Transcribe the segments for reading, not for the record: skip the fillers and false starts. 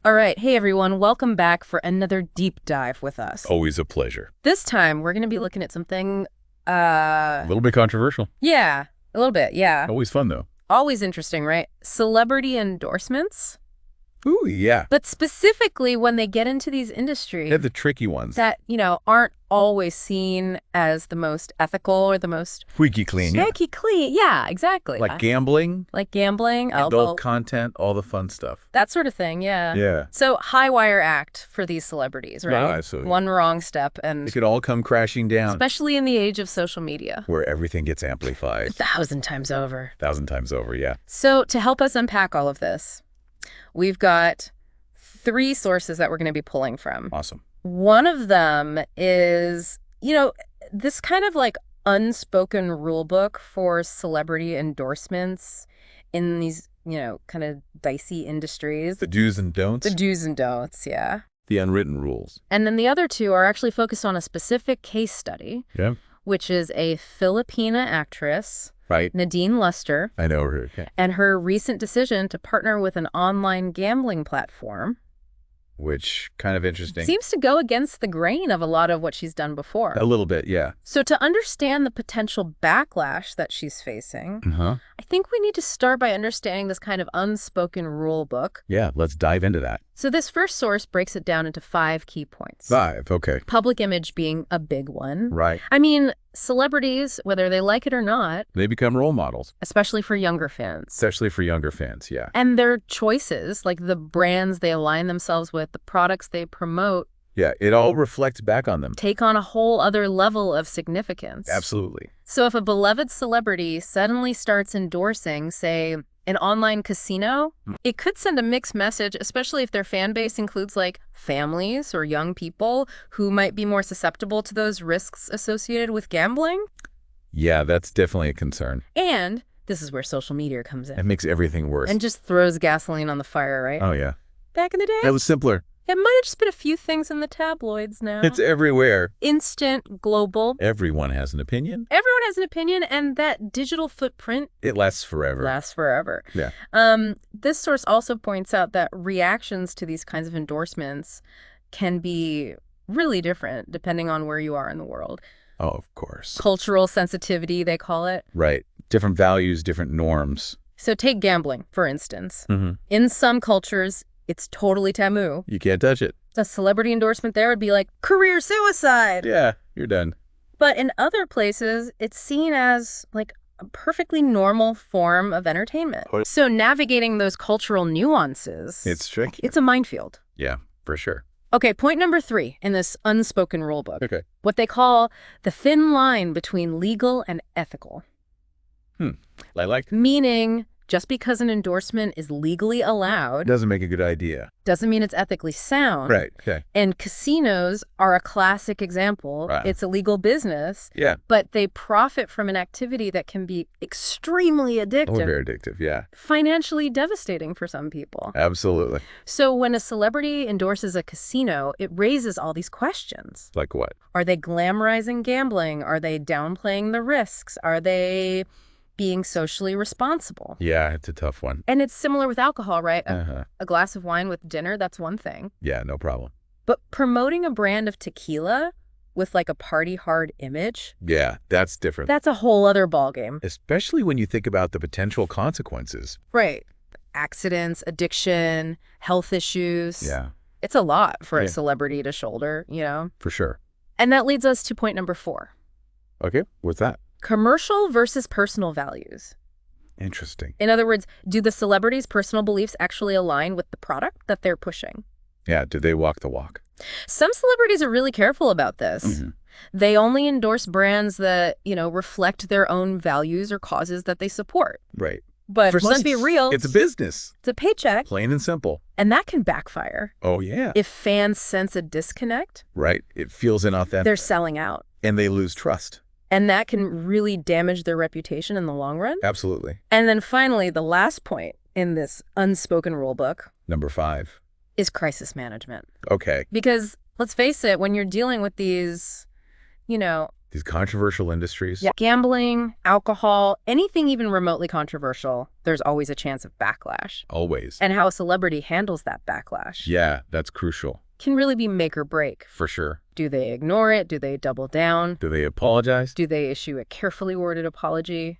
All right. Hey, everyone. Welcome back for another deep dive with us. Always a pleasure. This time, we're going to be looking at something, A little bit controversial. yeah, a little bit, yeah. Always fun, though. Always interesting, right? Celebrity endorsements. Ooh, yeah. But specifically when they get into these industries They're the tricky ones. that, aren't always seen as the most ethical or the most Squeaky clean, yeah. squeaky clean. Yeah, exactly. Like gambling, Like gambling, adult content, all the fun stuff. that sort of thing, yeah. Yeah. So high wire act for these celebrities, right? No, absolutely. One wrong step and It could all come crashing down. especially in the age of social media. Where everything gets amplified. 1,000 times over. 1,000 times over, yeah. So to help us unpack all of this, we've got 3 sources that we're going to be pulling from. Awesome. One of them is, this kind of like unspoken rule book for celebrity endorsements in these, kind of dicey industries. The do's and don'ts. The do's and don'ts, yeah. The unwritten rules. And then the other 2 are actually focused on a specific case study, Yeah. which is a Filipina actress, Right. Nadine Lustre, I know her. Okay. and her recent decision to partner with an online gambling platform. Which, kind of interesting. Seems to go against the grain of a lot of what she's done before. A little bit, yeah. So to understand the potential backlash that she's facing, Uh-huh. I think we need to start by understanding this kind of unspoken rule book. Yeah, let's dive into that. So this first source breaks it down into 5 key points. 5, okay. Public image being a big one. Right. I mean, celebrities, whether they like it or not, They become role models, especially for younger fans. especially for younger fans, yeah. And their choices, like the brands they align themselves with, the products they promote, Yeah, it all reflects back on them. take on a whole other level of significance. Absolutely. So if a beloved celebrity suddenly starts endorsing, say, an online casino, it could send a mixed message, especially if their fan base includes like families or young people who might be more susceptible to those risks associated with gambling. Yeah, that's definitely a concern. And this is where social media comes It in makes everything worse. and just throws gasoline on the fire, right? Oh, yeah. Back in the day, That was simpler. it might have just been a few things in the tabloids now. It's everywhere. Instant, global. Everyone has an opinion. Everyone has an opinion, and that digital footprint It lasts forever. lasts forever. Yeah. This source also points out that reactions to these kinds of endorsements can be really different depending on where you are in the world. Oh, of course. Cultural sensitivity, they call it. Right. Different values, different norms. So take gambling, for instance. Mm-hmm. In some cultures, it's totally taboo. You can't touch it. A celebrity endorsement there would be like career suicide. Yeah, you're done. But in other places, it's seen as like a perfectly normal form of entertainment. So navigating those cultural nuances, It's tricky. it's a minefield. Yeah, for sure. Okay, point number 3 in this unspoken rule book. Okay. What they call the thin line between legal and ethical. I like Meaning, just because an endorsement is legally allowed doesn't make a good idea. doesn't mean it's ethically sound. Right. Okay. And casinos are a classic example. Right. It's a legal business, Yeah. but they profit from an activity that can be extremely Oh, addictive, very addictive. Yeah. financially devastating for some people. Absolutely. So when a celebrity endorses a casino, it raises all these questions. Like what? Are they glamorizing gambling? Are they downplaying the risks? Are they being socially responsible? Yeah, it's a tough one. And it's similar with alcohol, right? Uh-huh. A glass of wine with dinner, that's one thing. Yeah, no problem. But promoting a brand of tequila with like a party hard image, Yeah, that's different. that's a whole other ballgame. Especially when you think about the potential consequences. Right. Accidents, addiction, health issues. Yeah, It's a lot for Yeah. a celebrity to shoulder, for sure. And that leads us to point number 4. Okay, what's that? Commercial versus personal values. Interesting. In other words, do the celebrity's personal beliefs actually align with the product that they're pushing? Yeah, do they walk the walk? Some celebrities are really careful about this. Mhm. They only endorse brands that, reflect their own values or causes that they support. Right. But For let's some, be real, It's a business. it's a paycheck, Plain and simple. and that can backfire. Oh, yeah. If fans sense a disconnect, Right. It feels inauthentic. they're selling out. And they lose trust. And that can really damage their reputation in the long run. Absolutely. And then finally, the last point in this unspoken rule book Number 5. is crisis management. Okay. Because let's face it, when you're dealing with these, These controversial industries. Yeah. Gambling, alcohol, anything even remotely controversial, there's always a chance of backlash. Always. And how a celebrity handles that backlash Yeah, that's crucial. can really be make or break. For sure. Do they ignore it? Do they double down? Do they apologize? Do they issue a carefully worded apology?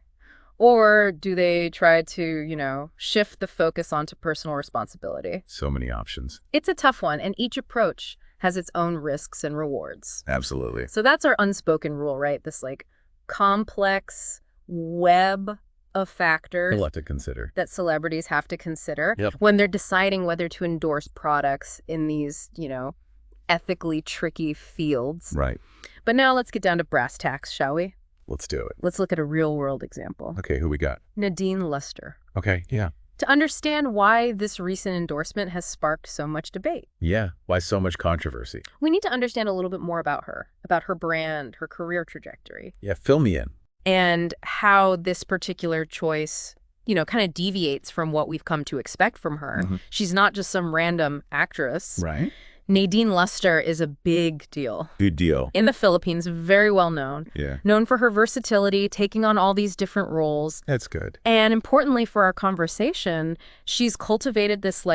Or do they try to, shift the focus onto personal responsibility? So many options. It's a tough one, and each approach has its own risks and rewards. Absolutely. So that's our unspoken rule, right? This complex web of factors A lot to consider. that celebrities have to consider Yep. when they're deciding whether to endorse products in these, ethically tricky fields. Right. But now let's get down to brass tacks, shall we? Let's do it. Let's look at a real-world example. Okay, who we got? Nadine Lustre. Okay, yeah. To understand why this recent endorsement has sparked so much debate, Yeah, why so much controversy? we need to understand a little bit more about her brand, her career trajectory, Yeah, fill me in. and how this particular choice, kind of deviates from what we've come to expect from her. Mhm. She's not just some random actress. Right. Nadine Lustre is a big deal. Good deal. In the Philippines, very well known. Yeah, Known for her versatility, taking on all these different roles. that's good. And importantly for our conversation, she's cultivated this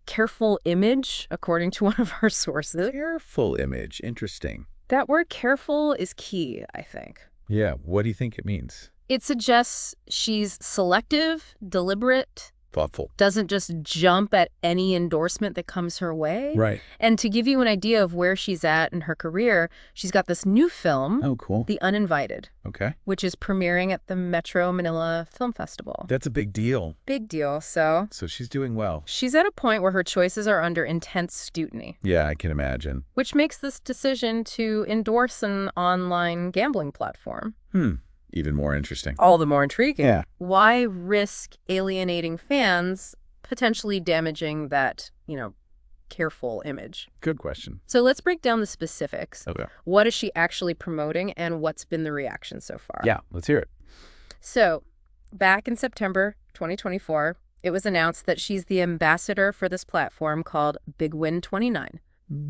careful image, according to one of her sources. Careful image. Interesting. That word careful is key, I think. Yeah, what do you think it means? It suggests she's selective, deliberate, Thoughtful. doesn't just jump at any endorsement that comes her way. Right. And to give you an idea of where she's at in her career, she's got this new film, Oh, cool. The Uninvited, Okay. which is premiering at the Metro Manila Film Festival. That's a big deal. Big deal. So So she's doing well. she's at a point where her choices are under intense scrutiny, Yeah, I can imagine. which makes this decision to endorse an online gambling platform Even more interesting. all the more intriguing. Yeah. Why risk alienating fans, potentially damaging that, careful image? Good question. So let's break down the specifics. Okay. What is she actually promoting, and what's been the reaction so far? Yeah, let's hear it. So back in September 2024, it was announced that she's the ambassador for this platform called Big Win 29.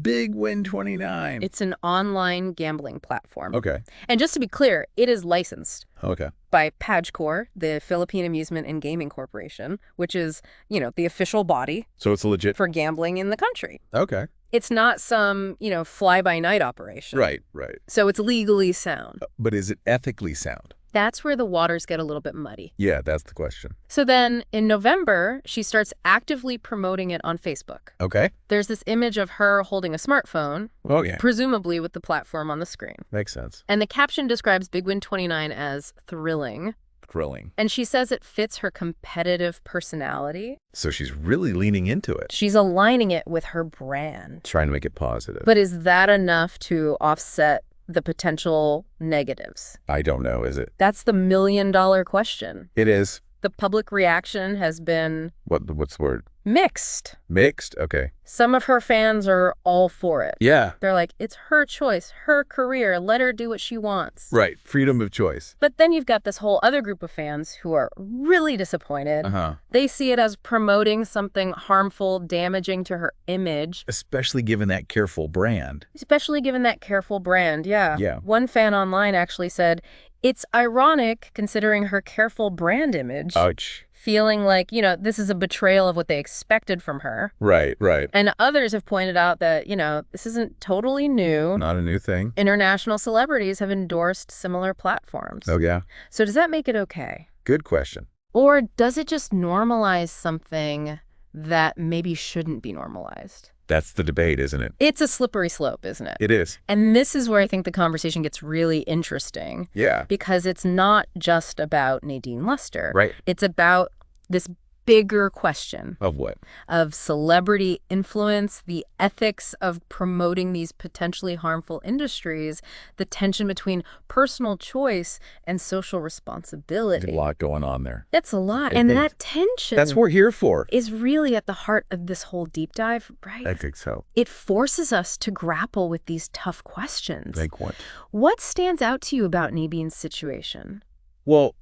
Big Win 29. It's an online gambling platform. Okay. And just to be clear, it is licensed Okay. by PAGCOR, the Philippine Amusement and Gaming Corporation, which is, the official body So it's legit. for gambling in the country. Okay. It's not some, fly-by-night operation. Right, right. So it's legally sound. But is it ethically sound? That's where the waters get a little bit muddy. Yeah, that's the question. So then in November, she starts actively promoting it on Facebook. Okay. There's this image of her holding a smartphone, Oh, yeah. presumably with the platform on the screen. Makes sense. And the caption describes Big Win 29 as thrilling. Thrilling. And she says it fits her competitive personality. So she's really leaning into it. She's aligning it with her brand. Trying to make it positive. But is that enough to offset the potential negatives? I don't know, is it? That's the million-dollar question. It is. The public reaction has been What's the word? mixed. Mixed? Okay. Some of her fans are all for it. Yeah. They're like, it's her choice, her career, let her do what she wants. Right. Freedom of choice. But then you've got this whole other group of fans who are really disappointed. Uh-huh. They see it as promoting something harmful, damaging to her image, Especially given that careful brand. especially given that careful brand. Yeah. Yeah. One fan online actually said, it's ironic considering her careful brand image, Ouch. feeling like, this is a betrayal of what they expected from her. Right, right. And others have pointed out that, this isn't totally new. Not a new thing. International celebrities have endorsed similar platforms. Oh, yeah. So does that make it okay? Good question. Or does it just normalize something that maybe shouldn't be normalized? That's the debate, isn't it? It's a slippery slope, isn't it? It is. And this is where I think the conversation gets really interesting, Yeah. because it's not just about Nadine Lustre. Right. It's about this bigger question Of what? of celebrity influence, the ethics of promoting these potentially harmful industries, the tension between personal choice and social responsibility. There's a lot going on there. That's a lot. It And is. that tension That's what we're here for. is really at the heart of this whole deep dive, right? I think so. It forces us to grapple with these tough questions. Like what? What stands out to you about Nadine's situation? Well,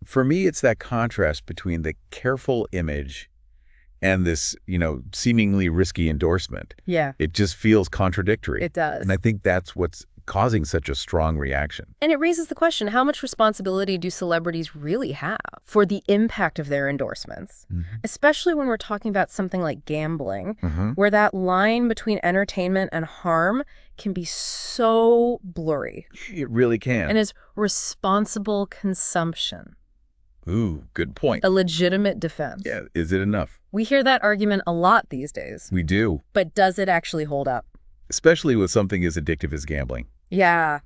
for me, it's that contrast between the careful image and this, seemingly risky endorsement. Yeah, It just feels contradictory. it does. And I think that's what's causing such a strong reaction. And it raises the question, how much responsibility do celebrities really have for the impact of their endorsements? Especially when we're talking about something like gambling, where that line between entertainment and harm can be so blurry. It really can. And is responsible consumption Good point. a legitimate defense? Yeah, is it enough? We hear that argument a lot these days. We do. But does it actually hold up? Especially with something as addictive as gambling. Yeah.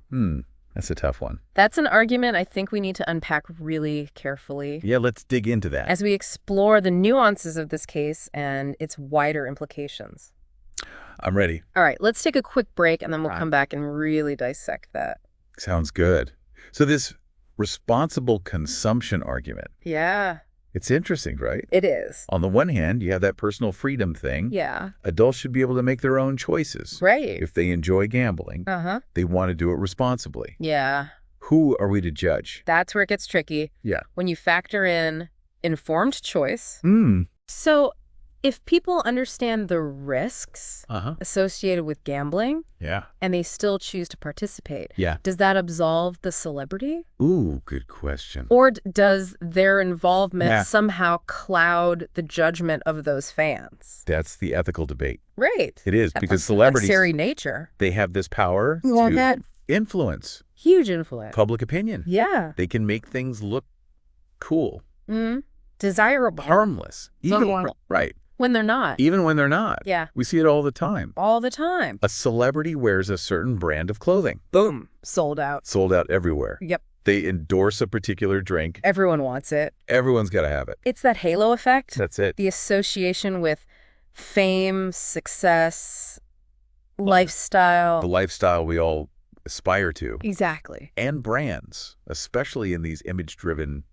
That's a tough one. That's an argument I think we need to unpack really carefully Yeah, let's dig into that. as we explore the nuances of this case and its wider implications. I'm ready. All right, let's take a quick break and then we'll come back and really dissect that. Sounds good. So this responsible consumption argument, Yeah, it's interesting, right? it is. On the one hand, you have that personal freedom thing. Yeah, Adults should be able to make their own choices. right. If they enjoy gambling, Uh-huh. they want to do it responsibly. Yeah, Who are we to judge? that's where it gets tricky. Yeah. When you factor in informed choice. Hmm. So if people understand the risks associated with gambling Yeah. and they still choose to participate, Yeah. does that absolve the celebrity? Ooh, good question. Or does their involvement Yeah. somehow cloud the judgment of those fans? That's the ethical debate. Right. It is, That's because a celebrities, necessary nature. they have this power Yeah, to that influence huge influence. public opinion. Yeah. They can make things look cool, Desirable. harmless. Even Vulnerable. right. When they're not. Even when they're not. Yeah. We see it all the time. All the time. A celebrity wears a certain brand of clothing. Boom. Sold out. Sold out everywhere. Yep. They endorse a particular drink. Everyone wants it. Everyone's got to have it. It's that halo effect. That's it. The association with fame, success, lifestyle. The lifestyle we all aspire to. Exactly. And brands, especially in these image-driven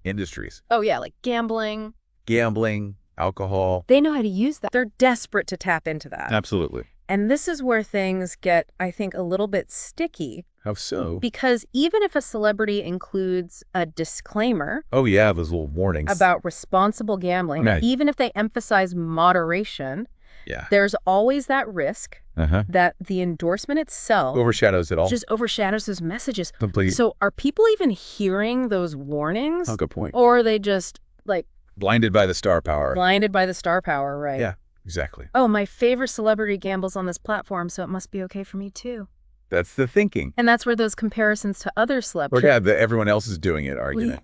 industries. Oh, yeah, like gambling. Gambling, alcohol. They know how to use that. They're desperate to tap into that. Absolutely. And this is where things get, I think, a little bit sticky. How so? Because even if a celebrity includes a disclaimer Oh, yeah, those little warnings. about responsible gambling, Right. even if they emphasize moderation, Yeah. there's always that risk that the endorsement itself Overshadows it all. just overshadows those messages. Complete. So are people even hearing those warnings? Oh, good point. Or are they just, like, Blinded by the star power. blinded by the star power, right? Yeah, exactly. Oh, my favorite celebrity gambles on this platform, so it must be okay for me too. That's the thinking. And that's where those comparisons to other Or celebrities yeah, the everyone else is doing it argument.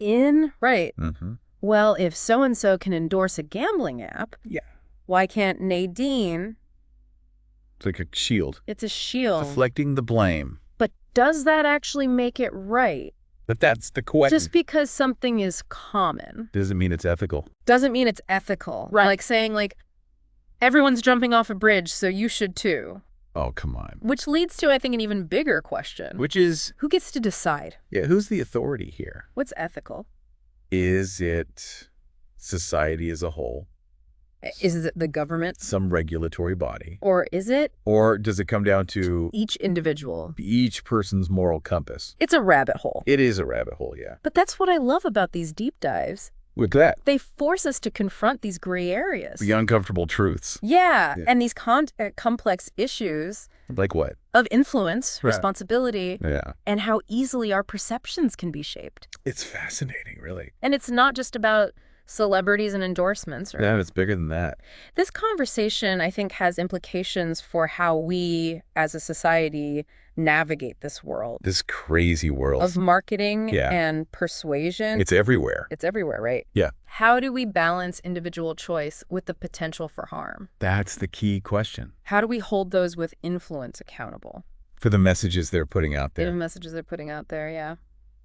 right. Mm-hmm. Well, if so-and-so can endorse a gambling app, Yeah. why can't Nadine? It's like a shield. It's a shield. Deflecting the blame. But does that actually make it right? But that's the question. Just because something is common Doesn't mean it's ethical. doesn't mean it's ethical. Right. Like saying, like, everyone's jumping off a bridge, so you should too. Oh, come on. Which leads to, I think, an even bigger question. Which is, Who gets to decide yeah, who's the authority here? what's ethical? Is it society as a whole? Is it the government? Some regulatory body? Or is it Or does it come down to each individual? each person's moral compass? It's a rabbit hole. It is a rabbit hole, yeah. But that's what I love about these deep dives. With that, They force us to confront these gray areas. the uncomfortable truths. Yeah, Yeah. and these complex issues Like what? of influence, Right. responsibility, Yeah. and how easily our perceptions can be shaped. It's fascinating, really. And it's not just about celebrities and endorsements. Right? Yeah, it's bigger than that. This conversation, I think, has implications for how we, as a society, navigate this world This crazy world. of marketing Yeah. and persuasion. It's everywhere. It's everywhere, right? Yeah. How do we balance individual choice with the potential for harm? That's the key question. How do we hold those with influence accountable? For the messages they're putting out The there. messages they're putting out there, yeah.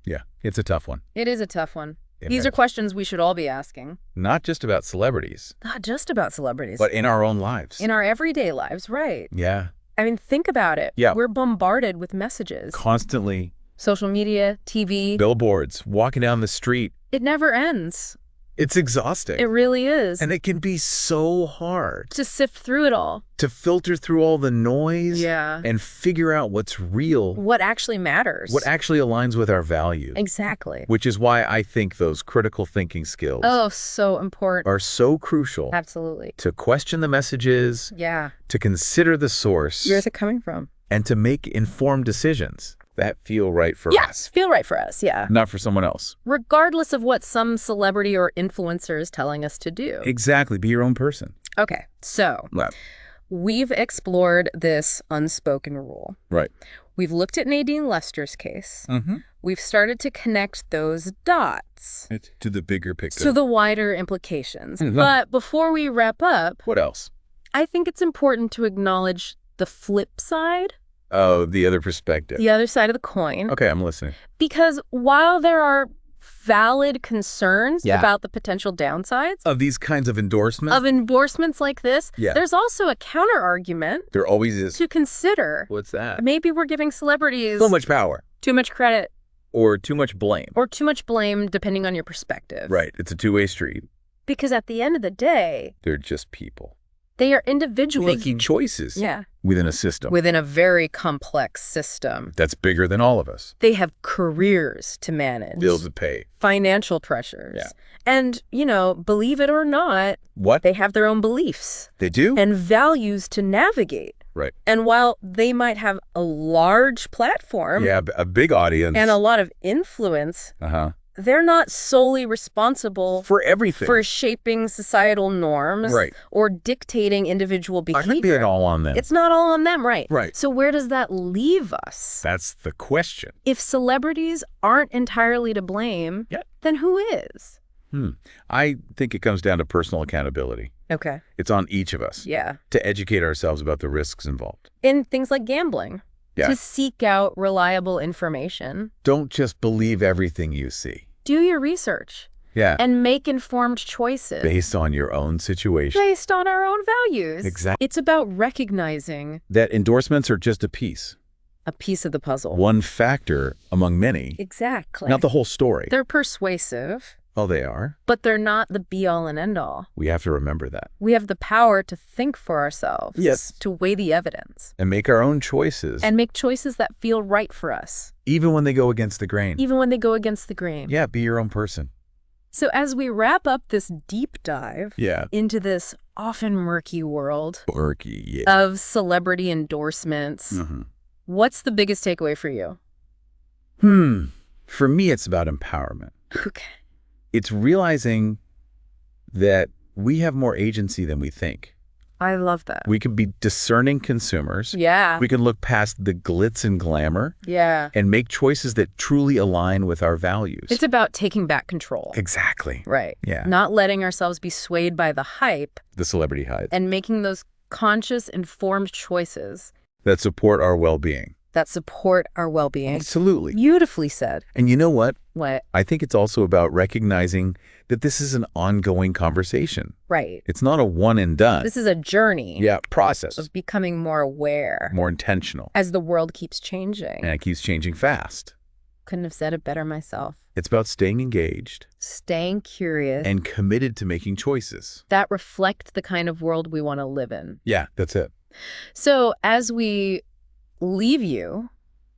Yeah, it's a tough one. It is a tough one. Yeah, These man. are questions we should all be asking. Not just about celebrities, Not just about celebrities. but in our own lives. in our everyday lives, right? Yeah. I mean, think about it. Yeah. We're bombarded with messages. Constantly. Social media, TV. Billboards, walking down the street. It never ends. It's exhausting. It really is. And it can be so hard To sift through it all. to filter through all the noise Yeah. and figure out what's real, What actually matters. what actually aligns with our values. Exactly. Which is why I think those critical thinking skills Oh, so important. are so crucial. Absolutely. To question the messages, Yeah. to consider the source, Where's it coming from? and to make informed decisions that feel right for us. Yes, feel right for us, yeah. Not for someone else. Regardless of what some celebrity or influencer is telling us to do. Exactly. Be your own person. Okay, so we've explored this unspoken rule. Right. We've looked at Nadine Lustre's case. We've started to connect those dots. To the bigger picture. To the wider implications. But before we wrap up... What else? I think it's important to acknowledge the flip side. Oh, the other perspective. The other side of the coin. Okay, I'm listening. Because while there are valid concerns about the potential downsides of these kinds of endorsements, like this, there's also a counter-argument. There always is. To consider. What's that? Maybe we're giving celebrities so much power. Too much credit. Or too much blame. Or too much blame, depending on your perspective. Right. It's a two-way street. Because at the end of the day... they're just people. They are individuals. Making choices. Within a system. Within a very complex system. That's bigger than all of us. They have careers to manage. Bills to pay. Financial pressures. And, you know, believe it or not... What? They have their own beliefs. They do? And values to navigate. Right. And while they might have a large platform... yeah, a big audience. And a lot of influence... they're not solely responsible for everything. For shaping societal norms or dictating individual behavior. It can't be all on them. It's not all on them, right? Right. So where does that leave us? That's the question. If celebrities aren't entirely to blame, then who is? I think it comes down to personal accountability. Okay. It's on each of us. To educate ourselves about the risks involved. In things like gambling. To seek out reliable information. Don't just believe everything you see. Do your research. And make informed choices. Based on your own situation. Based on our own values. Exactly. It's about recognizing... that endorsements are just a piece. A piece of the puzzle. One factor among many. Exactly. Not the whole story. They're persuasive. Oh, they are? But they're not the be-all and end-all. We have to remember that. We have the power to think for ourselves. Yes. To weigh the evidence. And make our own choices. And make choices that feel right for us. Even when they go against the grain. Even when they go against the grain. Yeah, be your own person. So as we wrap up this deep dive into this often murky world of celebrity endorsements, what's the biggest takeaway for you? For me, it's about empowerment. Okay. It's realizing that we have more agency than we think. I love that. We can be discerning consumers. We can look past the glitz and glamour. And make choices that truly align with our values. It's about taking back control. Exactly. Right. Not letting ourselves be swayed by the hype. The celebrity hype. And making those conscious, informed choices. That support our well-being. Absolutely. Beautifully said. And you know what? What? I think it's also about recognizing that this is an ongoing conversation. Right. It's not a one and done. This is a journey. Process. Of becoming more aware. More intentional. As the world keeps changing. And it keeps changing fast. Couldn't have said it better myself. It's about staying engaged. Staying curious. And committed to making choices. That reflect the kind of world we want to live in. Yeah, that's it. So as we leave you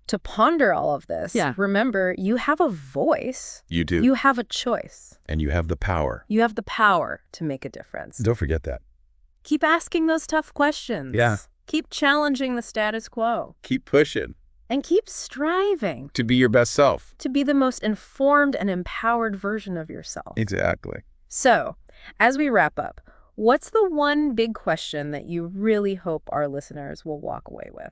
to ponder all of this, remember, you have a voice. You do. You have a choice. And you have the power. You have the power to make a difference. Don't forget that. Keep asking those tough questions. Keep challenging the status quo. Keep pushing. And keep striving. To be your best self. To be the most informed and empowered version of yourself. Exactly. So, as we wrap up, what's the one big question that you really hope our listeners will walk away with?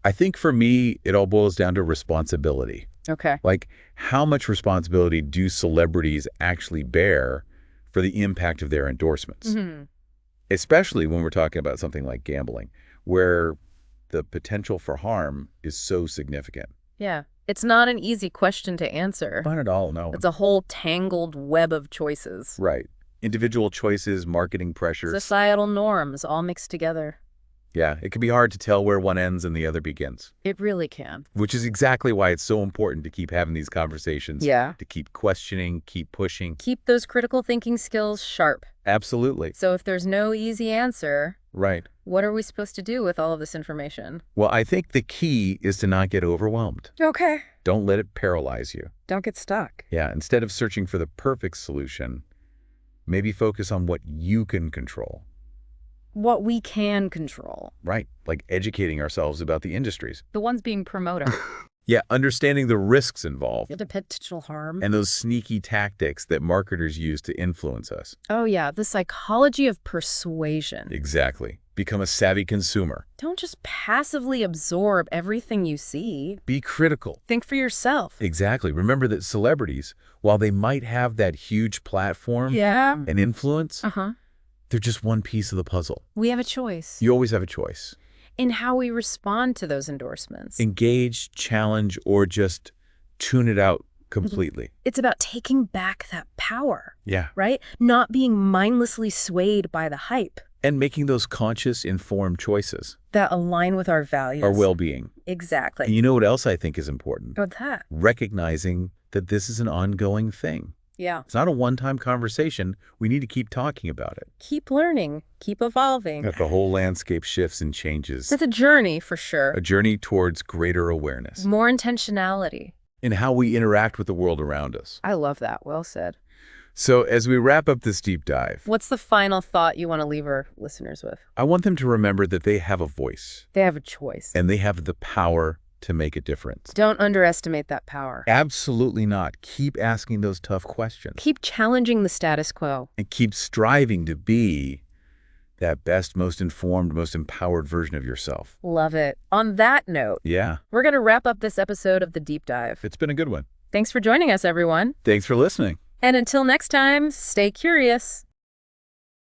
I think for me, it all boils down to responsibility. Okay. Like, how much responsibility do celebrities actually bear for the impact of their endorsements? Especially when we're talking about something like gambling, where the potential for harm is so significant. Yeah. It's not an easy question to answer. Not at all, no. It's a whole tangled web of choices. Right. Individual choices, marketing pressures. Societal norms all mixed together. Yeah, it can be hard to tell where one ends and the other begins. It really can. Which is exactly why it's so important to keep having these conversations. To keep questioning, keep pushing. Keep those critical thinking skills sharp. Absolutely. So if there's no easy answer, what are we supposed to do with all of this information? Well, I think the key is to not get overwhelmed. Okay. Don't let it paralyze you. Don't get stuck. Yeah, instead of searching for the perfect solution, maybe focus on what you can control. what we can control. Right, like educating ourselves about the industries. The ones being promoted. Yeah, understanding the risks involved. The potential harm. And those sneaky tactics that marketers use to influence us. Oh, yeah, the psychology of persuasion. Exactly. Become a savvy consumer. Don't just passively absorb everything you see. Be critical. Think for yourself. Exactly. Remember that celebrities, while they might have that huge platform and influence, they're just one piece of the puzzle. We have a choice. You always have a choice. In how we respond to those endorsements. Engage, challenge, or just tune it out completely. It's about taking back that power. Yeah. Right? Not being mindlessly swayed by the hype. And making those conscious, informed choices. That align with our values. Our well-being. Exactly. And you know what else I think is important? What's that? Recognizing that this is an ongoing thing. Yeah. It's not a one-time conversation. We need to keep talking about it. Keep learning. Keep evolving. That the whole landscape shifts and changes. It's a journey, for sure. A journey towards greater awareness. More intentionality. In how we interact with the world around us. I love that. Well said. So as we wrap up this deep dive, what's the final thought you want to leave our listeners with? I want them to remember that they have a voice. They have a choice. And they have the power to make a difference. Don't underestimate that power. Absolutely not. Keep asking those tough questions. Keep challenging the status quo. And keep striving to be that best, most informed, most empowered version of yourself. Love it. On that note, we're going to wrap up this episode of The Deep Dive. It's been a good one. Thanks for joining us, everyone. Thanks for listening. And until next time, stay curious.